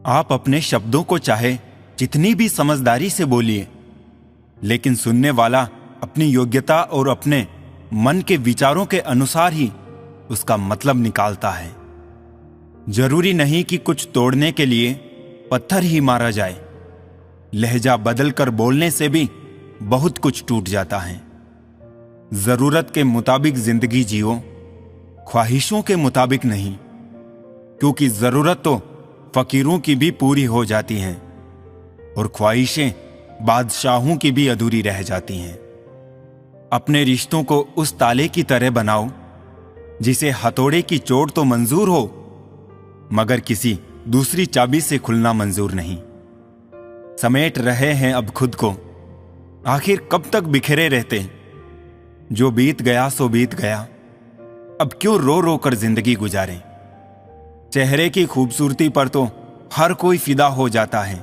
आप अपने शब्दों को चाहे जितनी भी समझदारी से बोलिए, लेकिन सुनने वाला अपनी योग्यता और अपने मन के विचारों के अनुसार ही उसका मतलब निकालता है। जरूरी नहीं कि कुछ तोड़ने के लिए पत्थर ही मारा जाए। लहजा बदलकर बोलने से भी बहुत कुछ टूट जाता है। जरूरत के मुताबिक जिंदगी जियो, ख्वाहिशों के मुताबिक नहीं, क्योंकि जरूरत तो फकीरों की भी पूरी हो जाती हैं और ख्वाहिशें बादशाहों की भी अधूरी रह जाती हैं। अपने रिश्तों को उस ताले की तरह बनाओ जिसे हथौड़े की चोट तो मंजूर हो, मगर किसी दूसरी चाबी से खुलना मंजूर नहीं। समेट रहे हैं अब खुद को, आखिर कब तक बिखरे रहते। जो बीत गया सो बीत गया, अब क्यों रो रो कर जिंदगी गुजारें। चेहरे की खूबसूरती पर तो हर कोई फिदा हो जाता है।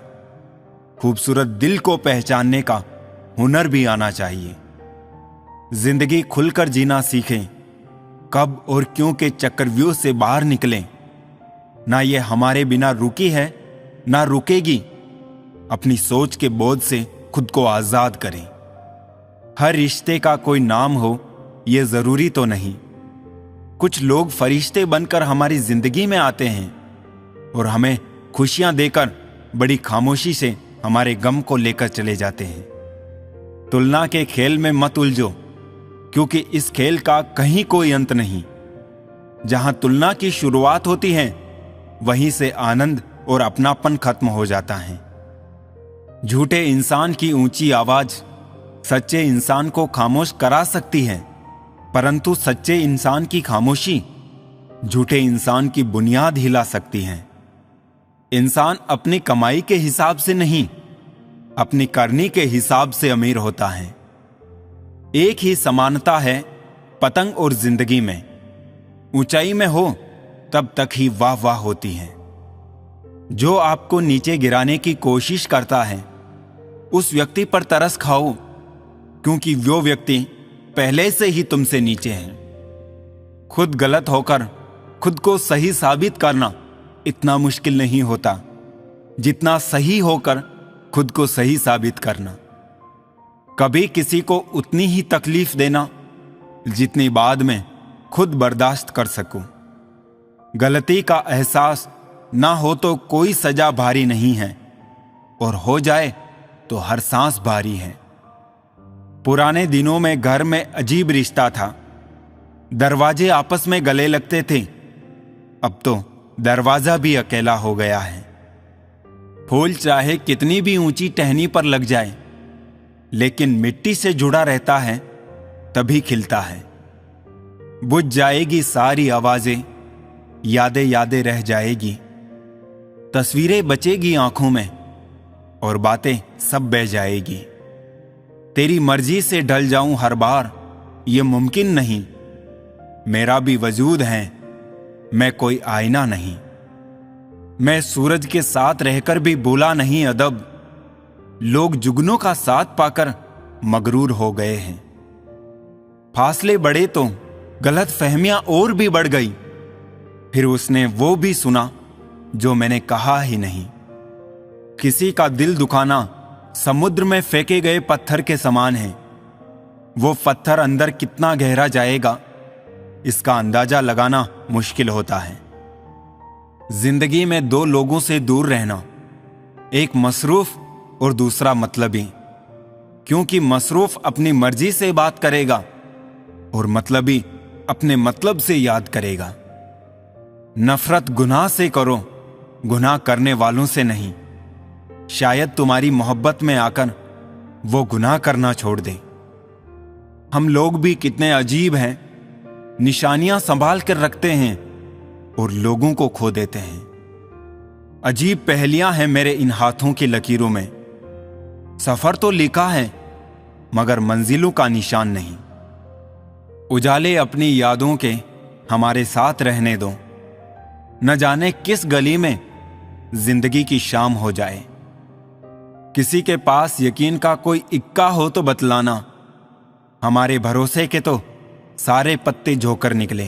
खूबसूरत दिल को पहचानने का हुनर भी आना चाहिए। जिंदगी खुलकर जीना सीखें, कब और क्यों के चक्रव्यूह से बाहर निकलें। ना ये हमारे बिना रुकी है ना रुकेगी। अपनी सोच के बोझ से खुद को आजाद करें। हर रिश्ते का कोई नाम हो ये जरूरी तो नहीं। कुछ लोग फरिश्ते बनकर हमारी जिंदगी में आते हैं और हमें खुशियां देकर बड़ी खामोशी से हमारे गम को लेकर चले जाते हैं। तुलना के खेल में मत उलझो, क्योंकि इस खेल का कहीं कोई अंत नहीं। जहां तुलना की शुरुआत होती है वहीं से आनंद और अपनापन खत्म हो जाता है। झूठे इंसान की ऊंची आवाज सच्चे इंसान को खामोश करा सकती है, परंतु सच्चे इंसान की खामोशी झूठे इंसान की बुनियाद हिला सकती है। इंसान अपनी कमाई के हिसाब से नहीं, अपनी करनी के हिसाब से अमीर होता है। एक ही समानता है पतंग और जिंदगी में। ऊंचाई में हो तब तक ही वाह वाह होती है। जो आपको नीचे गिराने की कोशिश करता है उस व्यक्ति पर तरस खाओ, क्योंकि वो व्यक्ति पहले से ही तुमसे नीचे है। खुद गलत होकर खुद को सही साबित करना इतना मुश्किल नहीं होता जितना सही होकर खुद को सही साबित करना। कभी किसी को उतनी ही तकलीफ देना जितनी बाद में खुद बर्दाश्त कर सकूं। गलती का एहसास ना हो तो कोई सजा भारी नहीं है, और हो जाए तो हर सांस भारी है। पुराने दिनों में घर में अजीब रिश्ता था। दरवाजे आपस में गले लगते थे, अब तो दरवाजा भी अकेला हो गया है। फूल चाहे कितनी भी ऊंची टहनी पर लग जाए, लेकिन मिट्टी से जुड़ा रहता है तभी खिलता है। बुझ जाएगी सारी आवाजें, यादें यादें रह जाएगी। तस्वीरें बचेगी आंखों में और बातें सब बह जाएगी। तेरी मर्जी से ढल जाऊं हर बार ये मुमकिन नहीं। मेरा भी वजूद है, मैं कोई आईना नहीं। मैं सूरज के साथ रहकर भी भूला नहीं अदब। लोग जुगनों का साथ पाकर मगरूर हो गए हैं। फासले बढ़े तो गलत फहमियां और भी बढ़ गई। फिर उसने वो भी सुना जो मैंने कहा ही नहीं। किसी का दिल दुखाना समुद्र में फेंके गए पत्थर के समान है। वो पत्थर अंदर कितना गहरा जाएगा इसका अंदाजा लगाना मुश्किल होता है। जिंदगी में दो लोगों से दूर रहना, एक मसरूफ और दूसरा मतलबी, क्योंकि मसरूफ अपनी मर्जी से बात करेगा और मतलबी अपने मतलब से याद करेगा। नफरत गुनाह से करो, गुनाह करने वालों से नहीं। शायद तुम्हारी मोहब्बत में आकर वो गुनाह करना छोड़ दे। हम लोग भी कितने अजीब हैं, निशानियां संभाल कर रखते हैं और लोगों को खो देते हैं। अजीब पहेलियां हैं मेरे इन हाथों की लकीरों में। सफर तो लिखा है मगर मंजिलों का निशान नहीं। उजाले अपनी यादों के हमारे साथ रहने दो। न जाने किस गली में जिंदगी की शाम हो जाए। किसी के पास यकीन का कोई इक्का हो तो बतलाना। हमारे भरोसे के तो सारे पत्ते झोकर निकले।